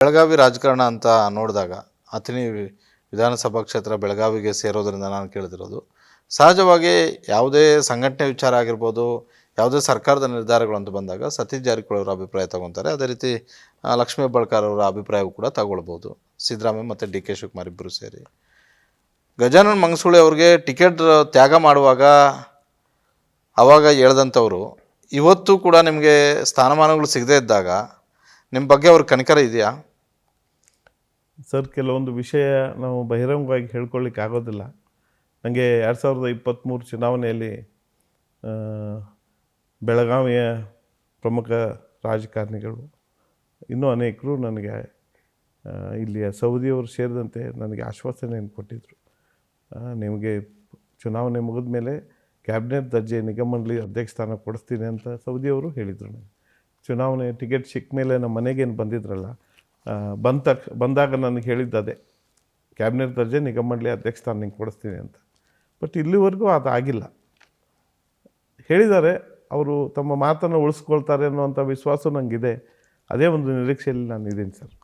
ಬೆಳಗಾವಿ ರಾಜಕಾರಣ ಅಂತ ನೋಡಿದಾಗ ಅಥಣಿ ವಿಧಾನಸಭಾ ಕ್ಷೇತ್ರ ಬೆಳಗಾವಿಗೆ ಸೇರೋದರಿಂದ ನಾನು ಕೇಳ್ತಿರೋದು ಸಹಜವಾಗಿ ಯಾವುದೇ ಸಂಘಟನೆ ವಿಚಾರ ಆಗಿರ್ಬೋದು, ಯಾವುದೇ ಸರ್ಕಾರದ ನಿರ್ಧಾರಗಳು ಅಂತ ಬಂದಾಗ ಸತೀಶ್ ಜಾರಕಿಹೊಳಿ ಅವರ ಅಭಿಪ್ರಾಯ ತಗೊತಾರೆ. ಅದೇ ರೀತಿ ಲಕ್ಷ್ಮೀ ಹೆಬ್ಬಾಳ್ಕರ್ ಅವರ ಅಭಿಪ್ರಾಯವೂ ಕೂಡ ತಗೊಳ್ಬೋದು. ಸಿದ್ದರಾಮಯ್ಯ ಮತ್ತು ಡಿ ಕೆ ಶಿವಕುಮಾರ್ ಇಬ್ಬರು ಸೇರಿ ಗಜಾನನ ಮಂಗಸೂಳಿ ಅವ್ರಿಗೆ ಟಿಕೆಟ್ ತ್ಯಾಗ ಮಾಡುವಾಗ ಆವಾಗ ಹೇಳ್ದಂಥವ್ರು ಇವತ್ತು ಕೂಡ ನಿಮಗೆ ಸ್ಥಾನಮಾನಗಳು ಸಿಗದೇ ಇದ್ದಾಗ ನಿಮ್ಮ ಬಗ್ಗೆ ಅವ್ರ ಕನಿಕರ ಇದೆಯಾ? ಸರ್, ಕೆಲವೊಂದು ವಿಷಯ ನಾವು ಬಹಿರಂಗವಾಗಿ ಹೇಳ್ಕೊಳ್ಳಿಕ್ಕೆ ಆಗೋದಿಲ್ಲ. ನನಗೆ 2023 ಚುನಾವಣೆಯಲ್ಲಿ ಬೆಳಗಾವಿಯ ಪ್ರಮುಖ ರಾಜಕಾರಣಿಗಳು ಇನ್ನೂ ಅನೇಕರು ನನಗೆ ಇಲ್ಲಿಯ ಸೌದಿಯವರು ಸೇರಿದಂತೆ ನನಗೆ ಆಶ್ವಾಸನೆಯನ್ನು ಕೊಟ್ಟಿದ್ದರು. ನಿಮಗೆ ಚುನಾವಣೆ ಮುಗಿದ ಮೇಲೆ ಕ್ಯಾಬಿನೆಟ್ ದರ್ಜೆ ನಿಗಮ ಮಂಡಳಿ ಅಧ್ಯಕ್ಷ ಸ್ಥಾನ ಕೊಡಿಸ್ತೀನಿ ಅಂತ ಸೌದಿಯವರು ಹೇಳಿದರು. ನನಗೆ ಚುನಾವಣೆ ಟಿಕೆಟ್ ಸಿಕ್ಕ ಮೇಲೆ ನಮ್ಮ ಮನೆಗೇನು ಬಂದಿದ್ರಲ್ಲ, ಬಂದಾಗ ನನಗೆ ಹೇಳಿದ್ದು ಅದೇ, ಕ್ಯಾಬಿನೆಟ್ ದರ್ಜೆ ನಿಗಮ ಮಂಡಳಿ ಅಧ್ಯಕ್ಷ ಸ್ಥಾನ ನಿಂಗೆ ಕೊಡಿಸ್ತೀನಿ ಅಂತ. ಬಟ್ ಇಲ್ಲಿವರೆಗೂ ಅದಾಗಿಲ್ಲ. ಹೇಳಿದ್ದಾರೆ, ಅವರು ತಮ್ಮ ಮಾತನ್ನು ಉಳಿಸ್ಕೊಳ್ತಾರೆ ಅನ್ನುವಂಥ ವಿಶ್ವಾಸ ನನಗಿದೆ. ಅದೇ ಒಂದು ನಿರೀಕ್ಷೆಯಲ್ಲಿ ನಾನು ಇದ್ದೀನಿ ಸರ್.